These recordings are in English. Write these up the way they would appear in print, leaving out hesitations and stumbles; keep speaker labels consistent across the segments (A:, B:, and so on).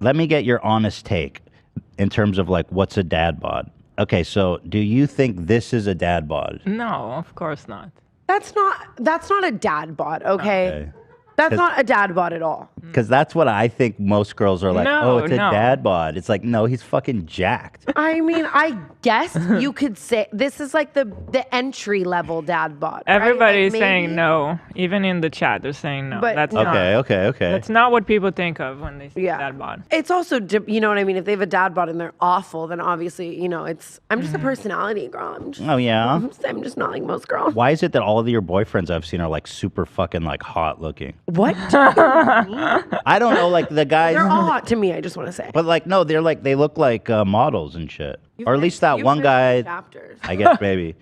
A: Let me get your honest take in terms of like what's a dad bod. Okay, so do you think this is a dad bod?
B: No, of course not.
C: That's not a dad bod, okay?
A: Okay.
C: That's not a dad bod at all.
A: Because that's what I think most girls are like,
B: No,
A: oh, it's a
B: no.
A: dad bod. It's like, no, he's fucking jacked.
C: I mean, I guess you could say this is like the entry level dad bod. right?
B: Everybody's
C: Like,
B: saying
C: maybe-
B: no. Even in the chat, they're saying no.
C: But
B: That's
C: no.
B: not.
A: Okay.
B: That's not what people think of when they say
C: Yeah.
B: dad bod.
C: It's also, you know what I mean? If they have a dad bod and they're awful, then obviously, you know, I'm just a personality girl.
A: Oh, yeah?
C: I'm just not like most girls.
A: Why is it that all of your boyfriends I've seen are like super fucking like hot looking?
C: What?
A: I don't know, like the guys.
C: They're all hot to me, I just want to say.
A: But like, no, they're like, they look like models and shit. Or at least that
C: You've
A: one
C: missed
A: guy,
C: chapters.
A: I guess maybe.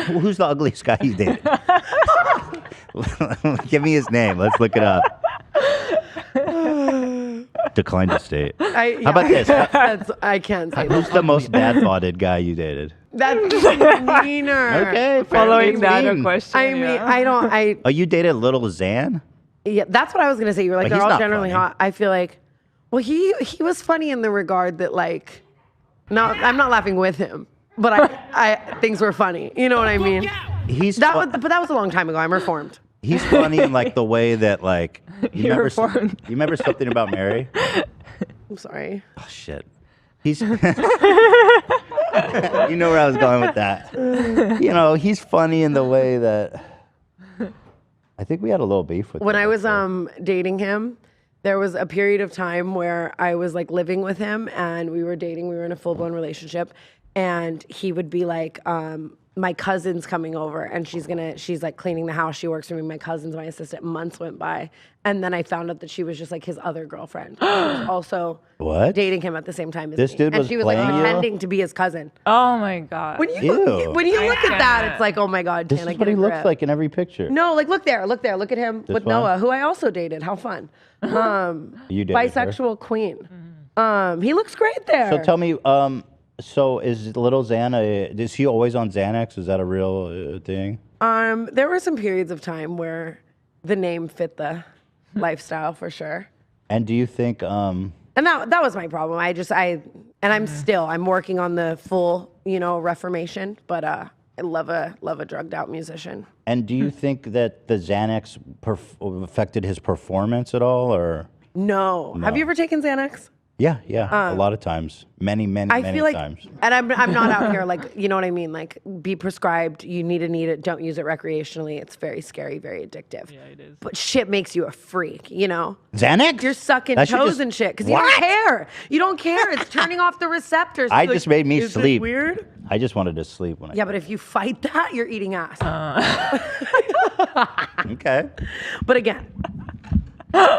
A: Who's the ugliest guy you dated? Give me his name. Let's look it up. Decline to state. How about this?
C: I can't say
A: Who's the most dad-bodded guy you dated?
C: That's meaner.
A: Okay,
B: Following that
A: mean.
B: question.
C: I mean,
A: Oh, you dated Little Xan?
C: yeah, that's what I was gonna say. You were like,
A: But
C: they're
A: he's
C: all
A: not
C: generally
A: funny.
C: hot. I feel like, well, he was funny in the regard that like, no, I'm not laughing with him, but I things were funny. You know what I mean? But that was a long time ago. I'm reformed.
A: He's funny in like the way that like you
B: reformed.
A: you remember something about Mary?
C: I'm sorry.
A: Oh shit. He's you know where I was going with that. You know, he's funny in the way that I think we had a little beef with
C: When
A: him,
C: I was
A: actually.
C: dating him, there was a period of time where I was like living with him and we were dating. We were in a full blown relationship, and he would be like, my cousin's coming over and she's like cleaning the house. She works for me. My cousin's my assistant. Months went by, and then I found out that she was just like his other girlfriend. She was also
A: What?
C: dating him at the same time as
A: This
C: me.
A: dude
C: and
A: was
C: she was like
A: playing you?
C: pretending to be his cousin.
B: Oh my god.
C: When you
A: Ew.
C: look at that,
B: can't.
C: it's like, oh my god,
A: This
C: Tana,
A: is what
C: get
A: he
C: a
A: looks
C: grip.
A: like in every picture.
C: No, like look there, look at him
A: This
C: with
A: one?
C: Noah, who I also dated. How fun.
A: You dated her?
C: Bisexual queen. He looks great there.
A: So tell me, so is Little Xan is he always on Xanax? Is that a real thing?
C: There were some periods of time where the name fit the lifestyle for sure.
A: And do you think
C: And that was my problem. I'm working on the full, reformation, but I love a drugged out musician.
A: and do you think that the Xanax affected his performance at all, or?
C: No. Have you ever taken Xanax?
A: Yeah, a lot of times, many
C: I feel like,
A: times.
C: and I'm not out here like, you know what I mean? Like, be prescribed. You need to need it. Don't use it recreationally. It's very scary, very addictive.
B: Yeah, it is.
C: But shit makes you a freak,
A: Xanax?
C: You're sucking
A: That should
C: toes
A: just-
C: and shit because you don't
A: What?
C: care. You don't care. It's turning off the receptors.
A: I
C: You're
A: just
C: like,
A: made me
C: "Is this
A: sleep.
C: weird?
A: I just wanted to sleep when I.
C: Yeah, but if you fight that, you're eating ass.
A: Okay.
C: But again,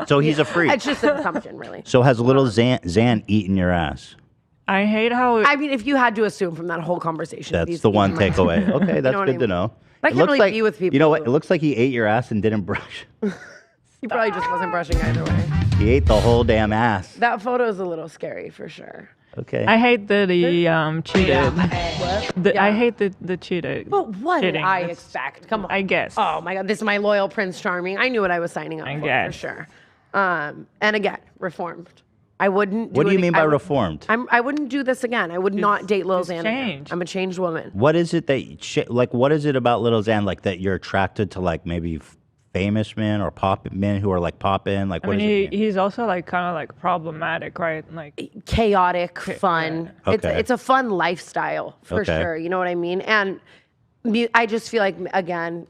A: So he's a freak.
C: it's just an assumption, really.
A: So has Little Xan eaten your ass?
B: I hate how
C: I mean, if you had to assume from that whole conversation,
A: That's
C: he's
A: the one
C: eating my-
A: takeaway. Okay, that's
C: what I
A: good to
C: mean?
A: know.
C: But I
A: It
C: can't
A: looks
C: really
A: like
C: be with people
A: You know what?
C: who-
A: It looks like he ate your ass and didn't brush.
C: He probably just wasn't brushing either way.
A: He ate the whole damn ass.
C: That photo's a little scary for sure.
A: Okay.
B: I hate that he cheated. I hate the cheated.
C: But what did
B: cheating.
C: I
B: That's-
C: expect? Come on.
B: I guess.
C: Oh my God, this is my loyal Prince Charming. I knew what I was signing up for
B: guess.
C: sure. And again, reformed. I wouldn't.
A: What do you mean by
C: I would-
A: reformed?
C: I wouldn't do this again. I would not date Lil
B: it's
C: Xan again.
B: changed.
C: I'm a changed woman.
A: What is it that like? What is it about Little Xan like that you're attracted to? Like maybe famous men or pop men who are like poppin'? Like
B: I
A: what
B: mean,
A: does it mean?
B: he's also like kind of like problematic, right? Like
C: Chaotic, fun.
A: Okay.
C: It's a fun lifestyle for
A: Okay.
C: sure. You know what I mean? And I just feel like, again,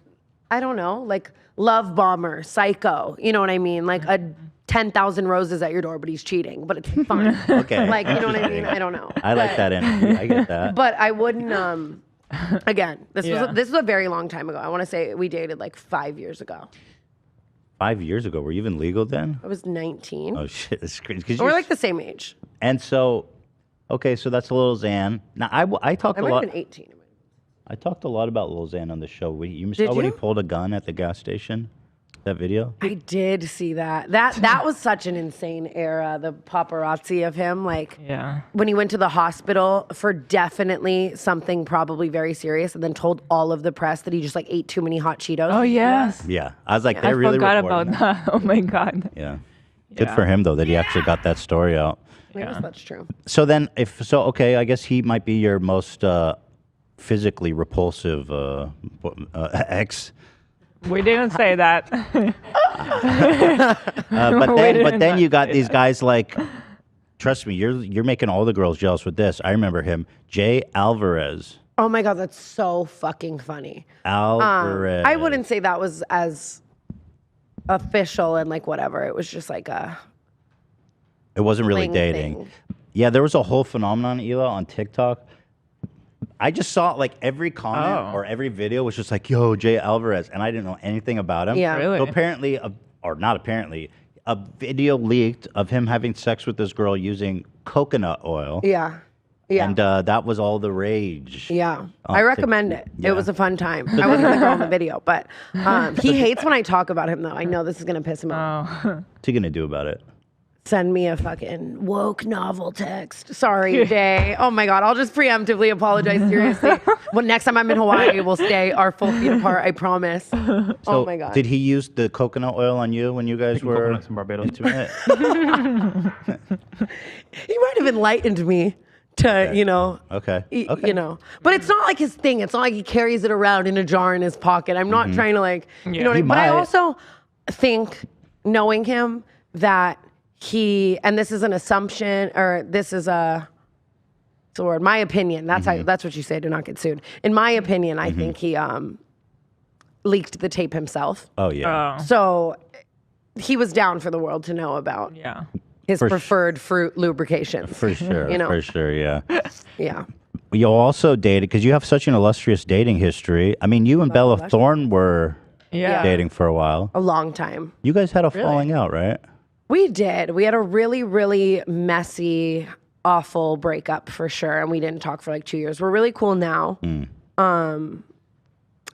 C: I don't know, like Love Bomber, Psycho. You know what I mean? Like a 10,000 roses at your door, but he's cheating. But it's fun.
A: Okay.
C: Like, you know what I mean? I don't know.
A: I like that energy. I get that.
C: But I wouldn't. Again, this
B: Yeah.
C: was a very long time ago. I want to say we dated like 5 years ago.
A: 5 years ago, were you even legal then?
C: I was 19.
A: Oh shit, it's crazy. 'Cause
C: We're
A: you're-
C: like the same age.
A: and so, okay, so that's Little Xan. Now I talked
C: I
A: a
C: might
A: lot.
C: have been 18.
A: I talked a lot about Lil Xan on the show. You saw when he
C: you?
A: pulled a gun at the gas station? That video?
C: I did see that. That was such an insane era. The paparazzi of him, like
B: yeah.
C: when he went to the hospital for definitely something probably very serious, and then told all of the press that he just like ate too many hot Cheetos.
B: Oh yes.
A: Yeah. I was like,
B: I
A: they're really
B: forgot
A: recording
B: about that. Oh my god.
A: Yeah. Good for him though that he actually got that story out.
C: I guess that's true.
A: So then, okay, I guess he might be your most physically repulsive ex.
B: We didn't say that.
A: But then you got these guys like, trust me, you're making all the girls jealous with this. I remember him, Jay Alvarez.
C: Oh my God, that's so fucking funny.
A: Alvarez.
C: I wouldn't say that was as official and like whatever. It was just like
A: It wasn't really
C: fling
A: dating.
C: thing.
A: Yeah, there was a whole phenomenon, Ela, on TikTok. I just saw like every comment or every video was just like, yo, Jay Alvarez. And I didn't know anything about him.
C: Yeah.
B: Really?
A: So apparently, or not apparently, a video leaked of him having sex with this girl using coconut oil.
C: Yeah. Yeah.
A: And that was all the rage.
C: Yeah, I recommend it.
A: Yeah.
C: It was a fun time. I wasn't the girl in the video, but he hates when I talk about him, though. I know this is going to piss him off.
A: What's he going to do about it?
C: Send me a fucking woke novel text. Sorry, Jay. Oh my God, I'll just preemptively apologize. Seriously. Well, next time I'm in Hawaii, we'll stay our full feet apart. I promise.
A: So
C: Oh my God.
A: Did he use the coconut oil on you when you guys were
D: coconuts in Barbados.
A: intimate?
C: He might have enlightened me to, you know.
A: Okay.
C: You know, but it's not like his thing. It's not like he carries it around in a jar in his pocket. I'm not trying to like, you know what I mean? But I
A: might.
C: also think, knowing him, that and this is an assumption, or this is what's the word? My opinion. That's that's what you say to not get sued. In my opinion, I think he leaked the tape himself.
A: Oh, yeah.
C: So he was down for the world to know about
B: Yeah.
C: his
A: For
C: preferred fruit lubrications.
A: For sure.
C: You know.
A: For sure, yeah.
C: Yeah.
A: You also dated, because you have such an illustrious dating history. I mean, you and Bella Thorne were
B: Yeah.
A: dating for a while.
C: A long time.
A: You guys had a falling out, right?
C: We did. We had a really, really messy, awful breakup for sure. And we didn't talk for like 2 years. We're really cool now.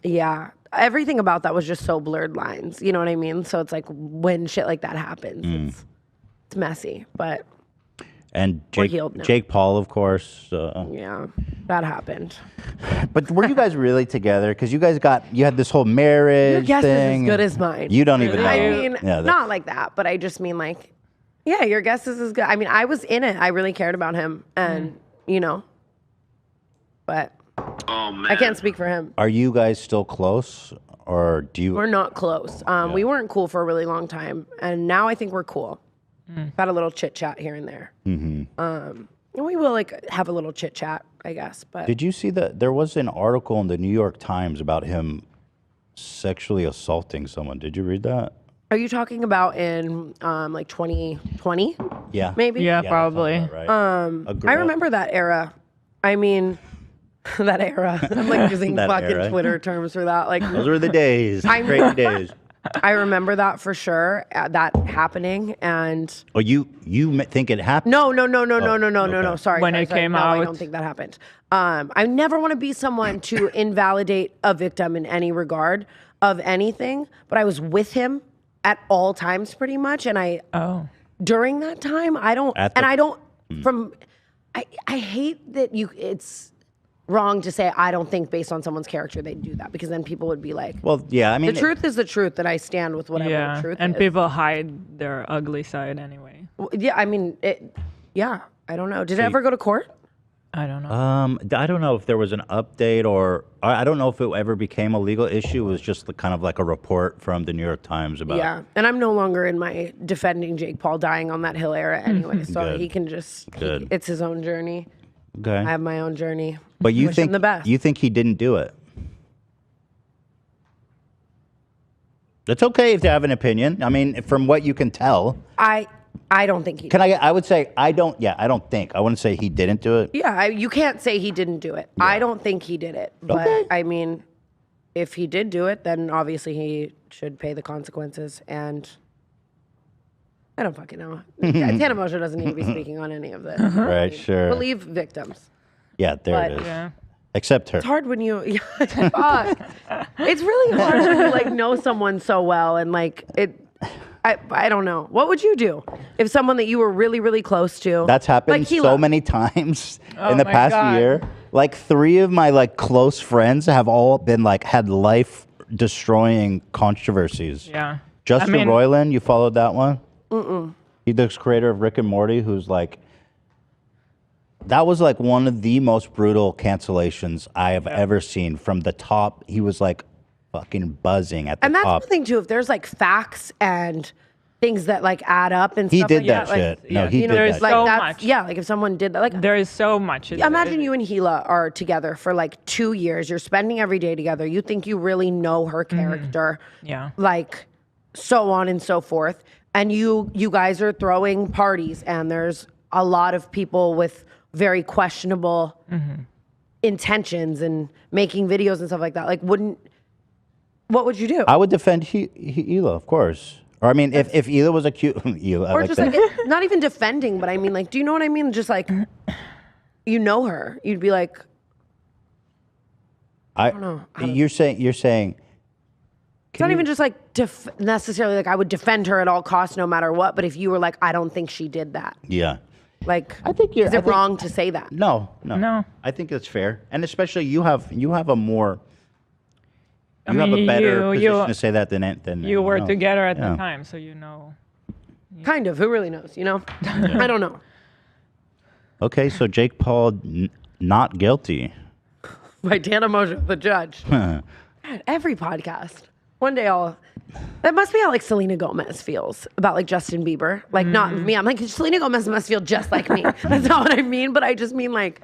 C: Yeah. Everything about that was just so blurred lines. You know what I mean? So it's like when shit like that happens, it's messy. But
A: And
C: We're healed now.
A: Jake Paul, of course.
C: yeah, that happened.
A: But were you guys really together? Because you had this whole marriage
C: Your guess is as
A: thing.
C: good as mine.
A: You don't even know.
C: I mean,
A: Yeah,
C: not like that, but I just mean like, yeah, your guess is as good. I mean, I was in it. I really cared about him, and you know, but I can't speak for him.
A: Are you guys still close? Or do you...
C: We're not close. We weren't cool for a really long time, and now I think we're cool. Had a little chit chat here and there. And we will like have a little chit chat, I guess. But
A: Did you see that there was an article in the New York Times about him sexually assaulting someone? Did you read that?
C: are you talking about in like 2020?
A: Yeah.
C: Maybe.
B: Yeah,
A: Yeah, that sounds
B: probably.
A: about right. A girl-
C: I remember that era. I mean, that era. I'm like using
A: That
C: fucking
A: era.
C: Twitter terms for that. Like,
A: Those were the days. Great days.
C: I remember that for sure. That happening, and
A: Oh, you think it happened?
C: no.
A: okay.
C: Sorry.
B: When
C: sorry,
B: it
C: sorry.
B: came
C: no, I
B: out.
C: don't think that happened. I never want to be someone to invalidate a victim in any regard of anything, but I was with him at all times, pretty much, and during that time, I don't,
A: At the-
C: and I don't. I hate that it's wrong to say I don't think based on someone's character they'd do that, because then people would be like,
A: Well, yeah, I mean...
C: the truth is the truth, that I stand with whatever the
B: Yeah.
C: truth
B: And
C: is.
B: people hide their ugly side anyway.
C: Yeah, I mean, I don't know. Did it ever go to court?
B: I don't know.
A: I don't know if there was an update, or I don't know if it ever became a legal issue. It was just kind of like a report from the New York Times about...
C: Yeah, and I'm no longer in my defending Jake Paul dying on that hill era anyway, so
A: Good.
C: he can just,
A: Good.
C: it's his own journey.
A: Okay.
C: I have my own journey.
A: But you
C: Wish him
A: think
C: the best.
A: you think he didn't do it? It's okay if you have an opinion. I mean, from what you can tell,
C: I don't think he
A: can I would say I don't. Yeah, I don't think. I wouldn't say he didn't do it.
C: Yeah, you can't say he didn't do it. I don't think he did it. But
A: Okay.
C: I mean, if he did do it, then obviously he should pay the consequences. And I don't fucking know. Tana Mongeau doesn't need to be speaking on any of this.
A: Right. Sure.
C: Believe victims.
A: Yeah. There
C: But-
A: it is.
B: Yeah.
A: Except her.
C: It's hard when you, fuck. It's really hard when you like know someone so well and like it. I don't know. What would you do if someone that you were really, really close to?
A: That's happened
C: like
A: so
C: Hila.
A: many times in
B: Oh
A: the
B: my
A: past
B: God.
A: year. Like 3 of my like close friends have all been like had life destroying controversies.
B: Yeah.
A: Justin
B: I mean-
A: Roiland, you followed that one? the creator of Rick and Morty, who's like, that was like one of the most brutal cancellations I have ever seen. From the top, he was like fucking buzzing at the top.
C: And that's the thing too. If there's like facts and things that like add up and
A: He
C: stuff
A: did
C: like
A: that
C: that,
A: shit.
C: like,
A: No, he did
B: there's
A: that
C: like
A: shit.
B: so
C: that's
B: much.
C: yeah. Like if someone did that, like
B: There is so much.
C: imagine you and Gila are together for like 2 years. You're spending every day together. You think you really know her character.
B: Yeah.
C: Like so on and so forth. And you guys are throwing parties and there's a lot of people with very questionable intentions and making videos and stuff like that. Like what would you do?
A: I would defend Hila, of course. Or I mean, if Hila was accused,
C: Or just like not even defending, but I mean like, do you know what I mean? Just like, you know her. You'd be like, I don't know.
A: You're saying.
C: It's not even just like necessarily like I would defend her at all costs no matter what. But if you were like, I don't think she did that.
A: Yeah.
C: Like,
A: I think
C: is it wrong to say that?
A: No.
B: No.
A: I think it's fair, and especially you have a more.
B: I
A: You have
B: mean,
A: a better
B: you
A: position to say that than
B: you were
A: else.
B: together at
A: Yeah.
B: the time, so you know.
C: Kind of. Who really knows? You know? I don't know.
A: Okay, so Jake Paul not guilty.
C: By Tana Mongeau, the judge. God, every podcast. One day that must be how like Selena Gomez feels about like Justin Bieber. Like not me. I'm like, Selena Gomez must feel just like me. That's not what I mean. But I just mean like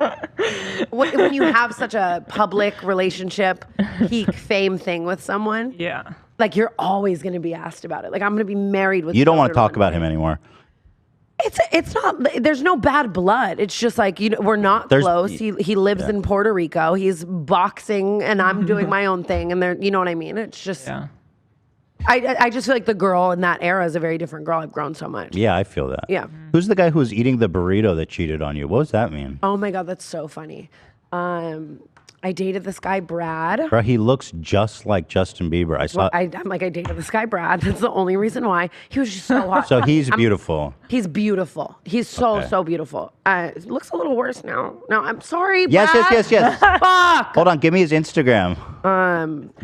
C: when you have such a public relationship, peak fame thing with someone.
B: Yeah.
C: Like you're always going to be asked about it. Like I'm going to be married with.
A: You don't want to
C: children
A: talk
C: one
A: about
C: day.
A: him anymore.
C: It's not. There's no bad blood. It's just like we're not close. He lives in Puerto Rico. He's boxing, and I'm doing my own thing. And you know what I mean. It's just.
B: Yeah.
C: I just feel like the girl in that era is a very different girl. I've grown so much.
A: Yeah, I feel that.
C: Yeah.
A: Who's the guy who was eating the burrito that cheated on you? What does that mean?
C: Oh my God, that's so funny. I dated this guy, Brad.
A: Bro, he looks just like Justin Bieber. I saw.
C: I'm like, I dated this guy, Brad. That's the only reason why. He was just so hot.
A: So he's beautiful.
C: He's beautiful. He's so beautiful. Looks a little worse now. No, I'm sorry,
A: Yes.
C: Brad. Fuck.
A: Hold on, give me his Instagram.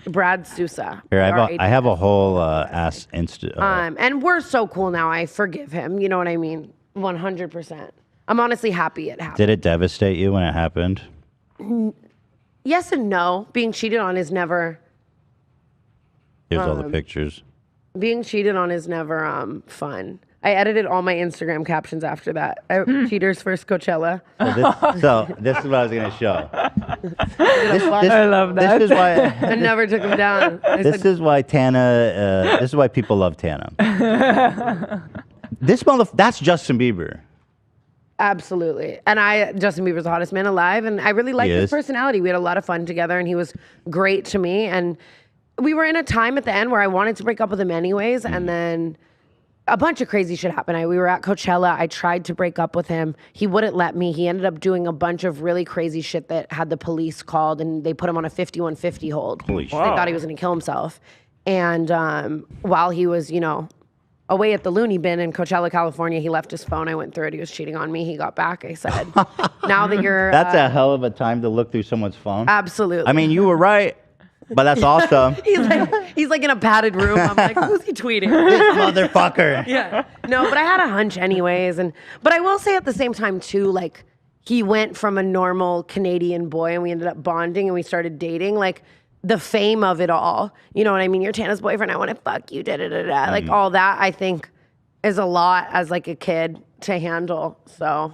C: Brad Sousa.
A: Here, I have a whole ass Insta.
C: And we're so cool now. I forgive him. You know what I mean? 100%. I'm honestly happy it happened.
A: Did it devastate you when it happened?
C: Yes and no. Being cheated on is never.
A: Here's all the pictures.
C: Being cheated on is never fun. I edited all my Instagram captions after that. Cheaters first Coachella.
A: So this is what I was gonna show.
B: I love that.
A: This is why.
C: I never took them down.
A: This is why Tana. This is why people love Tana. That's Justin Bieber.
C: Absolutely. And Justin Bieber's the hottest man alive. And I really liked his personality. We had a lot of fun together and he was great to me. And we were in a time at the end where I wanted to break up with him anyways. And then a bunch of crazy shit happened. We were at Coachella. I tried to break up with him. He wouldn't let me. He ended up doing a bunch of really crazy shit that had the police called and they put him on a 5150 hold.
A: Holy shit.
C: They thought he was going to kill himself. And while he was, away at the loony bin in Coachella, California, he left his phone. I went through it. He was cheating on me. He got back. I said, now that you're...
A: That's a hell of a time to look through someone's phone.
C: Absolutely.
A: I mean, you were right, but that's awesome.
C: he's like in a padded room. I'm like, who's he tweeting?
A: This motherfucker.
C: Yeah. No, but I had a hunch anyways. But I will say at the same time too, like he went from a normal Canadian boy and we ended up bonding and we started dating. Like the fame of it all, you know what I mean? You're Tana's boyfriend. I want to fuck you. Like all that I think is a lot as like a kid to handle. So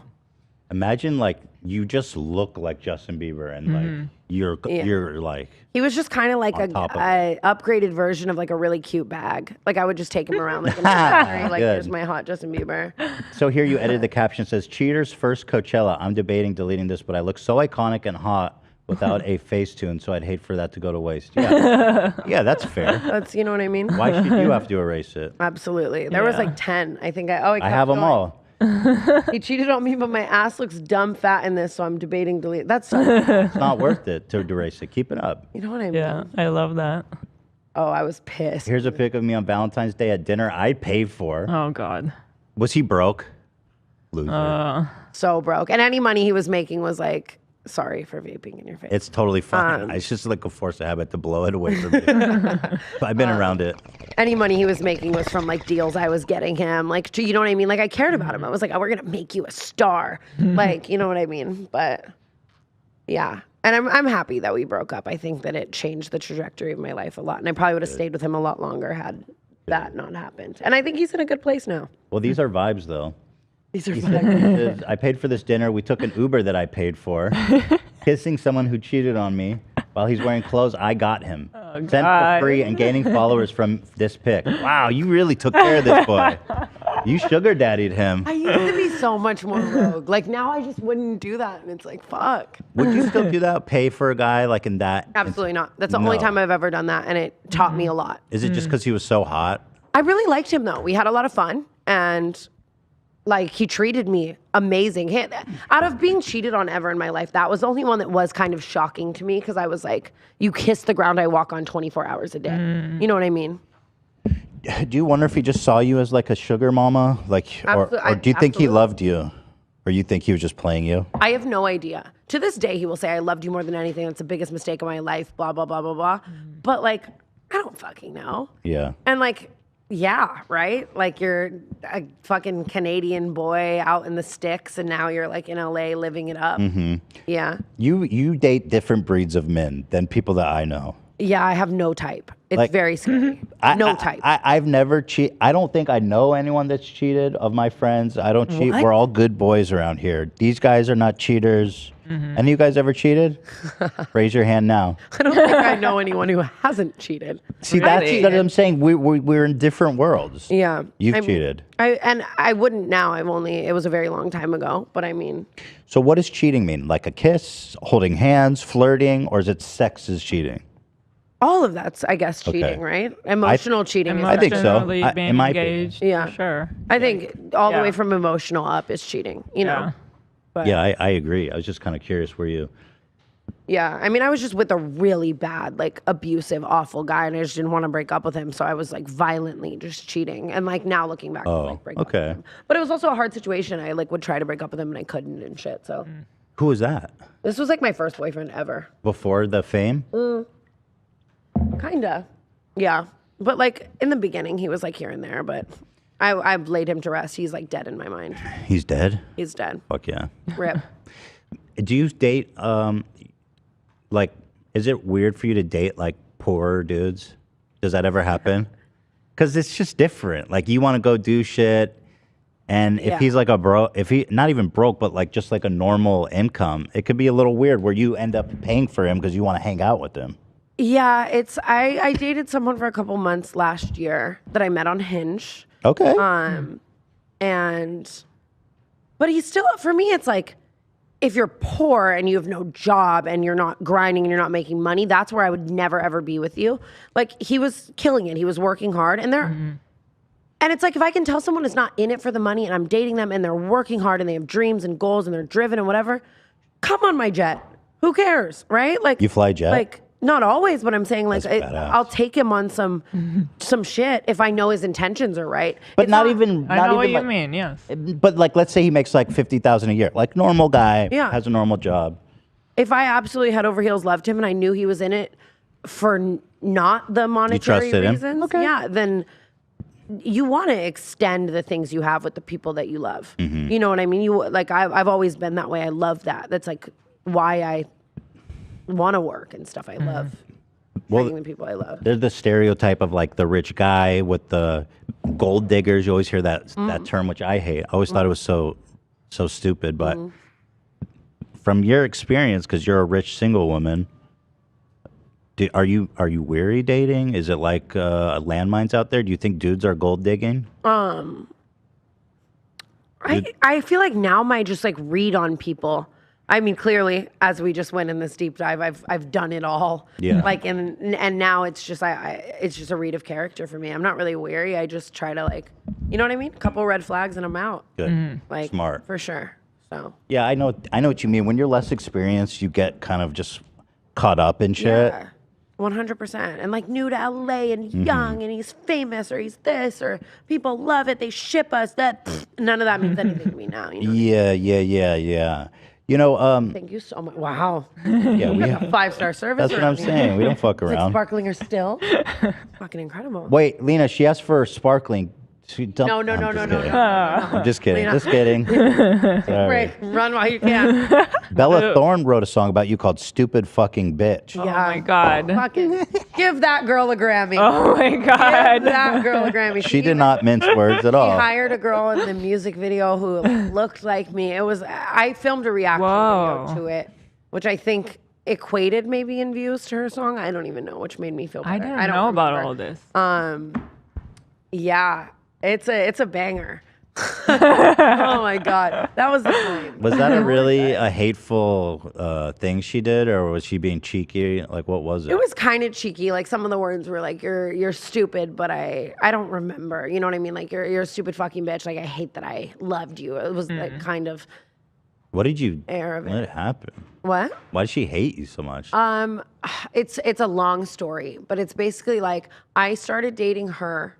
A: imagine like you just look like Justin Bieber and like you're like
C: he was just kind of like a
A: top of
C: upgraded version of like a really cute bag. Like I would just take him around like, like here's my hot Justin Bieber.
A: So here you edited the caption, says cheaters first Coachella. I'm debating deleting this, but I look so iconic and hot without a face tune, so I'd hate for that to go to waste. Yeah, that's fair.
C: That's, you know what I mean?
A: Why should you have to erase it?
C: Absolutely. There was like 10. I think
A: I have them all.
C: He cheated on me, but my ass looks dumb fat in this, so I'm debating delete. That's so
A: It's not worth it to erase it. Keep it up.
C: You know what I mean?
B: Yeah, I love that.
C: Oh, I was pissed.
A: Here's a pic of me on Valentine's Day at dinner I paid for.
B: Oh God.
A: Was he broke? Loser.
C: So broke. And any money he was making was like sorry for vaping in your face.
A: It's totally fine. It's just like a force of habit to blow it away from me. So I've been around it.
C: Any money he was making was from like deals I was getting him. Like, you know what I mean? Like I cared about him. I was like, oh, we're gonna make you a star. Like, you know what I mean? But yeah. And I'm happy that we broke up. I think that it changed the trajectory of my life a lot. And I probably would have stayed with him a lot longer had that not happened. And I think he's in a good place now.
A: Well, these are vibes, though.
C: These are fun.
A: I paid for this dinner. We took an Uber that I paid for. Kissing someone who cheated on me while he's wearing clothes I got him. Sent for free and gaining followers from this pic. Wow, you really took care of this boy. You sugar daddied him.
C: I used to be so much more rogue. Like now I just wouldn't do that. And it's like, fuck.
A: Would you still do that? Pay for a guy like in that?
C: Absolutely not. That's the only time I've ever done that. And it taught me a lot.
A: Is it just because he was so hot?
C: I really liked him though. We had a lot of fun. And like he treated me amazing. Out of being cheated on ever in my life, that was the only one that was kind of shocking to me because I was like, you kiss the ground I walk on 24 hours a day. You know what I mean?
A: Do you wonder if he just saw you as like a sugar mama? Like, or do you think he loved you? Or you think he was just playing you?
C: I have no idea. To this day, he will say, I loved you more than anything. That's the biggest mistake of my life, blah, blah, blah, blah, blah. But like, I don't fucking know.
A: Yeah.
C: And like, yeah, right? Like you're a fucking Canadian boy out in the sticks and now you're like in LA living it up. Yeah.
A: You date different breeds of men than people that I know.
C: Yeah, I have no type. It's
A: Like-
C: very scary. No type.
A: I've never cheated. I don't think I know anyone that's cheated of my friends. I don't cheat.
C: What?
A: We're all good boys around here. These guys are not cheaters. Any of you guys ever cheated? Raise your hand now.
C: I don't think I know anyone who hasn't cheated.
A: See, that's what I'm saying. We're in different worlds.
C: Yeah.
A: You've cheated.
C: I wouldn't now. It was a very long time ago, but I mean.
A: So what does cheating mean? Like a kiss, holding hands, flirting, or is it sex is cheating?
C: All of that's, I guess, cheating, right? Emotional cheating.
A: I think so.
B: Emotionally being
A: in my
B: engaged.
C: Yeah.
B: For sure.
C: I think all the
B: Yeah.
C: way from emotional up is cheating, you know? But
A: Yeah, I agree. I was just kind of curious. Were you?
C: yeah, I mean, I was just with a really bad, like abusive, awful guy, and I just didn't want to break up with him. So I was like violently just cheating. And like now looking back, I'm like break up with
A: okay.
C: him. But it was also a hard situation. I like would try to break up with him and I couldn't and shit. So
A: Who was that?
C: this was like my first boyfriend ever.
A: Before the fame?
C: Kinda. Yeah. But like in the beginning, he was like here and there, but I've laid him to rest. He's like dead in my mind.
A: He's dead?
C: He's dead.
A: Fuck yeah.
C: Rip.
A: Do you date, like, is it weird for you to date, like, poorer dudes? Does that ever happen? Because it's just different. Like, you want to go do shit, and if
C: Yeah.
A: he's like if he, not even broke, but like just like a normal income, it could be a little weird where you end up paying for him because you want to hang out with him.
C: Yeah, I dated someone for a couple months last year that I met on Hinge.
A: Okay.
C: But he's still, for me, it's like, if you're poor and you have no job and you're not grinding and you're not making money, that's where I would never ever be with you. Like he was killing it. He was working hard and and it's like, if I can tell someone is not in it for the money and I'm dating them and they're working hard and they have dreams and goals and they're driven and whatever, come on my jet. Who cares? Right? Like
A: You fly jet?
C: Like not always, but I'm saying like
A: That's badass.
C: I'll take him on some shit if I know his intentions are right.
A: But
C: It's
A: not even.
B: I
A: not
B: know
A: even
B: what you
A: like-
B: mean. Yes.
A: But like, let's say he makes like 50,000 a year, like normal guy,
C: Yeah.
A: has a normal job.
C: If I absolutely head over heels loved him and I knew he was in it for not the monetary
A: trusted him?
C: reasons, yeah, then you want to extend the things you have with the people that you love. You know what I mean? You like I've always been that way. I love that. That's like why I want to work and stuff. I love finding the people I love.
A: There's the stereotype of like the rich guy with the gold diggers. You always hear that term, which I hate. I always thought it was so stupid. But from your experience, because you're a rich single woman, are you weary dating? Is it like landmines out there? Do you think dudes are gold digging?
C: I feel like now my just like read on people. I mean, clearly, as we just went in this deep dive, I've done it all.
A: Yeah.
C: Like and now it's just it's just a read of character for me. I'm not really wary. I just try to like, you know what I mean? A couple red flags and I'm out.
A: Good.
C: Like
A: Smart.
C: for sure. So
A: Yeah, I know what you mean. When you're less experienced, you get kind of just caught up in shit.
C: yeah, 100%. And like new to LA and young and he's famous or he's this or people love it. They ship us. That none of that means anything to me now. You know?
A: Yeah. You know,
C: Thank you so much. Wow.
A: yeah, we have,
C: 5-star service.
A: that's what I'm saying. We don't fuck
C: Is it
A: around.
C: sparkling or still? Fucking incredible.
A: Wait, Lena, she asked for sparkling.
C: No.
A: I'm just kidding.
C: Lena.
A: Just kidding. Sorry.
C: Break. Run while you can.
A: Bella Thorne wrote a song about you called "Stupid Fucking Bitch."
B: Oh my God.
C: Fucking give that girl a Grammy.
B: Oh my
C: Give
B: God.
C: that girl a Grammy.
A: She did not mince words at
C: She
A: all.
C: hired a girl in the music video who looked like me. I filmed a reaction
B: Whoa.
C: video to it, which I think equated maybe in views to her song. I don't even know, which made me feel better.
B: I didn't
C: don't
B: know about
C: remember.
B: all this.
C: Yeah, it's a banger. Oh my God, that was the time.
A: Was that a hateful thing she did, or was she being cheeky? Like, what was it?
C: It was kind of cheeky. Like some of the words were like, "You're stupid," but I don't remember. You know what I mean? Like you're a stupid fucking bitch. Like I hate that I loved you. It was like kind of
A: What did you
C: air of it.
A: let it happen?
C: What?
A: Why did she hate you so much?
C: It's a long story, but it's basically like I started dating her.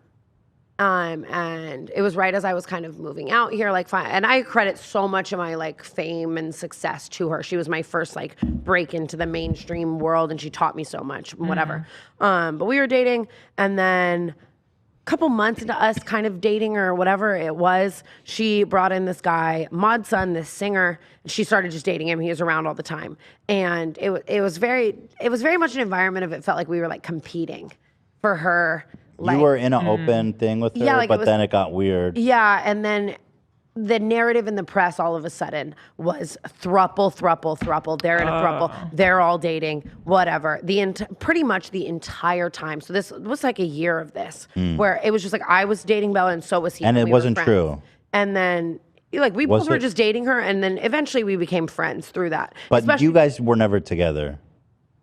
C: And it was right as I was kind of moving out here, like fine. And I credit so much of my like fame and success to her. She was my first like break into the mainstream world, and she taught me so much, whatever. But we were dating, and then a couple months into us kind of dating or whatever it was, she brought in this guy, Mod Sun, this singer. She started just dating him. He was around all the time, and it was very much an environment of it felt like we were like competing for her.
A: You were in an open thing with her,
C: like
A: but then it got weird.
C: Yeah, and then the narrative in the press all of a sudden was thruple. They're in a thruple. They're all dating, whatever. Pretty much the entire time. So this was like a year of this, where it was just like I was dating Bella, and so was he.
A: And it
C: we were
A: wasn't
C: friends.
A: true.
C: And then like we
A: Was
C: both were
A: it?
C: just dating her, and then eventually we became friends through that.
A: But
C: Especially,
A: you guys were never together.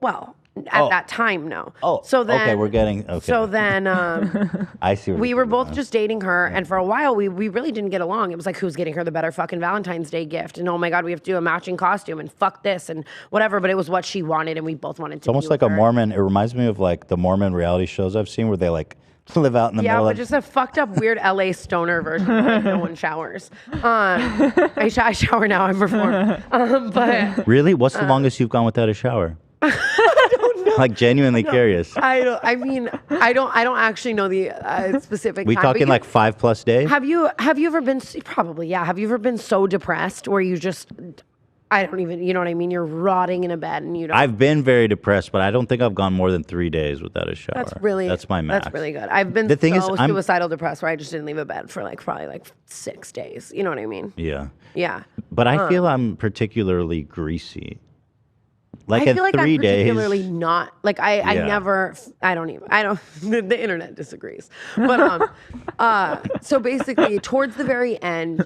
C: well, at that time, no.
A: Oh,
C: so then
A: okay, we're getting okay.
C: So then
A: I see. What
C: we
A: you're
C: were
A: doing
C: both
A: now.
C: just dating her, and for a while we really didn't get along. It was like, who's getting her the better fucking Valentine's Day gift? And oh my God, we have to do a matching costume, and fuck this and whatever. But it was what she wanted, and we both wanted to.
A: It's almost like a Mormon. It reminds me of like the Mormon reality shows I've seen where they like live out in the middle
C: but
A: of.
C: just a fucked up weird LA stoner version. Like no one showers. I shower now. I'm reformed. But
A: Really? What's the longest you've gone without a shower? Like genuinely curious.
C: I don't actually know the specific.
A: We
C: time,
A: talking like 5+ days?
C: Have you ever been probably yeah? Have you ever been so depressed where you just I don't even you know what I mean? You're rotting in a bed and you don't.
A: I've been very depressed, but I don't think I've gone more than 3 days without a shower. That's my max.
C: That's really good. I've been
A: The thing is, I'm-
C: suicidal depressed where I just didn't leave a bed for like probably like 6 days. You know what I mean?
A: Yeah.
C: Yeah.
A: But I feel I'm particularly greasy. Like
C: I
A: in
C: feel like
A: 3
C: I'm
A: days.
C: particularly not like I
A: Yeah.
C: never I don't the internet disagrees. But so basically towards the very end,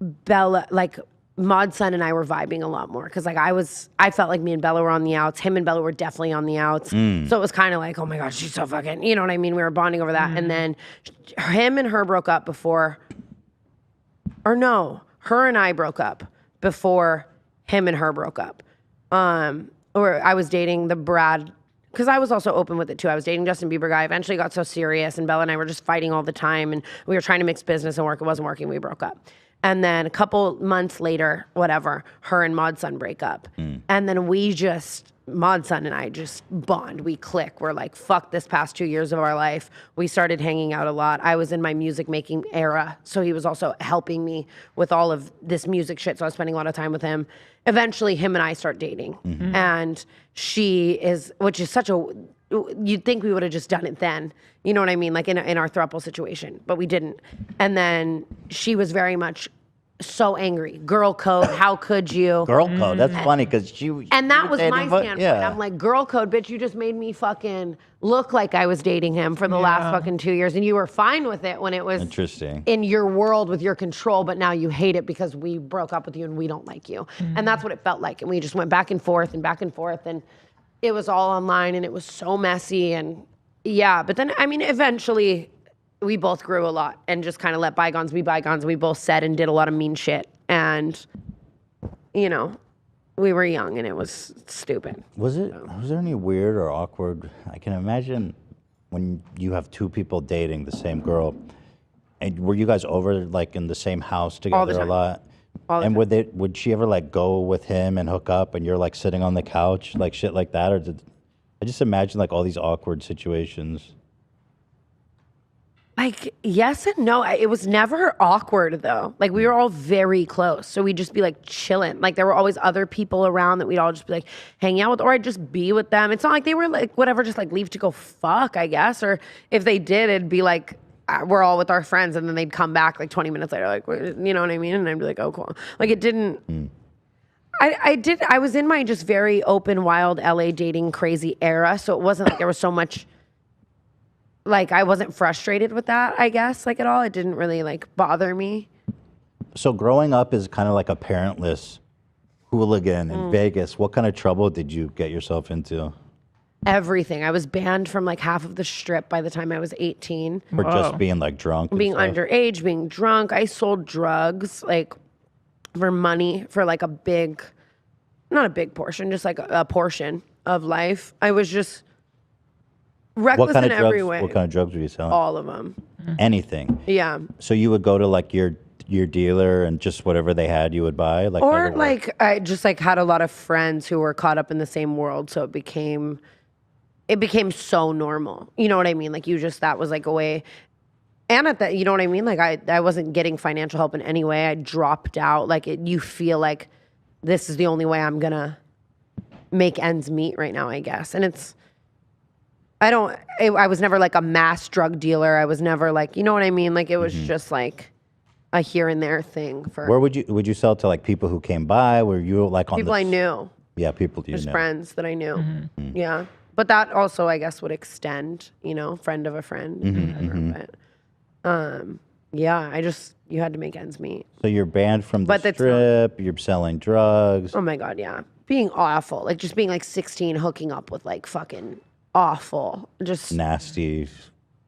C: Bella like Mod Sun and I were vibing a lot more because like I felt like me and Bella were on the outs. Him and Bella were definitely on the outs. So it was kind of like, oh my God, she's so fucking, you know what I mean? We were bonding over that. And then him and her broke up before, or no, her and I broke up before him and her broke up. Or I was dating the Brad, because I was also open with it too. I was dating Justin Bieber guy. Eventually got so serious, and Bella and I were just fighting all the time, and we were trying to mix business and work. It wasn't working. We broke up. And then a couple months later, whatever, her and Mod Sun break up. And then Mod Sun and I just bond. We click. We're like, fuck this past 2 years of our life. We started hanging out a lot. I was in my music making era. So he was also helping me with all of this music shit. So I was spending a lot of time with him. Eventually, him and I start dating. And which is such a, you'd think we would have just done it then. You know what I mean? Like in our throuple situation, but we didn't. And then she was very much so angry. Girl code, how could you?
A: Girl code. That's funny because
C: And that was my standpoint.
A: Yeah.
C: I'm like, girl code, bitch, you just made me fucking look like I was dating him for the last fucking 2 years. And you were fine with it when it was
A: Interesting.
C: in your world with your control, but now you hate it because we broke up with you and we don't like you. And that's what it felt like. And we just went back and forth. And it was all online and it was so messy. And yeah, but then, I mean, eventually we both grew a lot and just kind of let bygones be bygones. We both said and did a lot of mean shit. And, you know, we were young and it was stupid.
A: Was there any weird or awkward? I can imagine when you have two people dating the same girl, and were you guys over like in the same house together
C: time.
A: a lot?
C: All the
A: And
C: time.
A: would she ever like go with him and hook up, and you're like sitting on the couch, like shit like that, or I just imagine like all these awkward situations.
C: Like, yes and no. It was never awkward though. Like, we were all very close. So we'd just be like chilling. Like, there were always other people around that we'd all just be like hanging out with, or I'd just be with them. It's not like they were like, whatever, just like leave to go fuck, I guess. Or if they did, it'd be like, we're all with our friends, and then they'd come back like 20 minutes later, like, you know what I mean? And I'd be like, oh, cool. Like, it didn't. I was in my just very open, wild LA dating crazy era. So it wasn't like there was so much. Like, I wasn't frustrated with that, I guess, like, at all. It didn't really, like, bother me.
A: So growing up as kind of like a parentless hooligan in Vegas, what kind of trouble did you get yourself into?
C: Everything. I was banned from, like, half of the Strip by the time I was 18.
A: For just being like drunk? and
C: Being
A: stuff?
C: underage, being drunk. I sold drugs, like, for money, for, like, not a big portion, just, like, a portion of life. I was just reckless in every way.
A: What kind of drugs were you selling?
C: All of them.
A: Anything.
C: Yeah.
A: So you would go to like your dealer and just whatever they had you would buy? Like,
C: Or like I just like had a lot of friends who were caught up in the same world, so it became so normal. You know what I mean? Like that was like a way. And at that, you know what I mean? Like I wasn't getting financial help in any way. I dropped out. Like you feel like this is the only way I'm gonna make ends meet right now, I guess. And I was never like a mass drug dealer. I was never like, you know what I mean? Like it was just like a here and there thing for
A: where would you sell to like people who came by? Were you like on
C: people I knew.
A: Yeah, people you
C: Just
A: knew.
C: friends that I knew. Yeah. But that also, I guess, would extend, friend of a friend. Whatever. But yeah, you had to make ends meet.
A: So you're banned from the
C: But that's not-
A: Strip, you're selling drugs.
C: Oh my God, yeah. Being awful. Like just being like 16, hooking up with like fucking awful. Just
A: Nasty.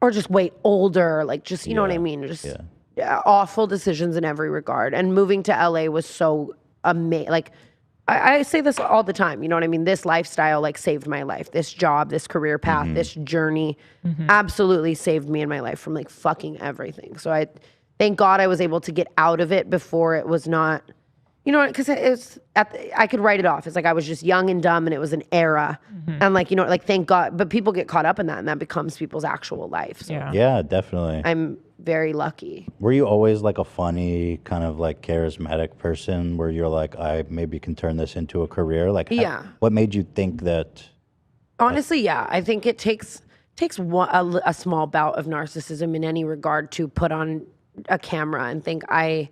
C: or just way older. Like just, you know what I
A: Yeah,
C: mean? Just
A: yeah.
C: awful decisions in every regard. And moving to LA was so amazing. Like I say this all the time, you know what I mean? This lifestyle like saved my life. This job, this career path, this journey absolutely saved me in my life from like fucking everything. So I thank God I was able to get out of it before it was not, because I could write it off. It's like I was just young and dumb and it was an era. And like, like thank God, but people get caught up in that and that becomes people's actual life. So
A: Yeah, definitely.
C: I'm very lucky.
A: Were you always like a funny, kind of like charismatic person where you're like, I maybe can turn this into a career? Like,
C: Yeah.
A: What made you think that?
C: Honestly, yeah. I think it takes a small bout of narcissism in any regard to put on a camera and think I'm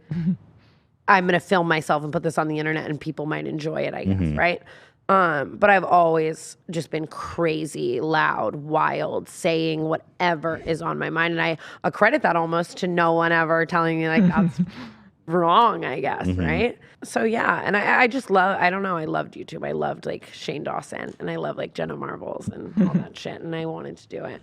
C: going to film myself and put this on the internet and people might enjoy it, I guess, right? But I've always just been crazy, loud, wild, saying whatever is on my mind. And I accredit that almost to no one ever telling me like that's wrong, I guess, right? So yeah, and I just I don't know, I loved YouTube. I loved like Shane Dawson and I love like Jenna Marbles and all that shit. And I wanted to do it.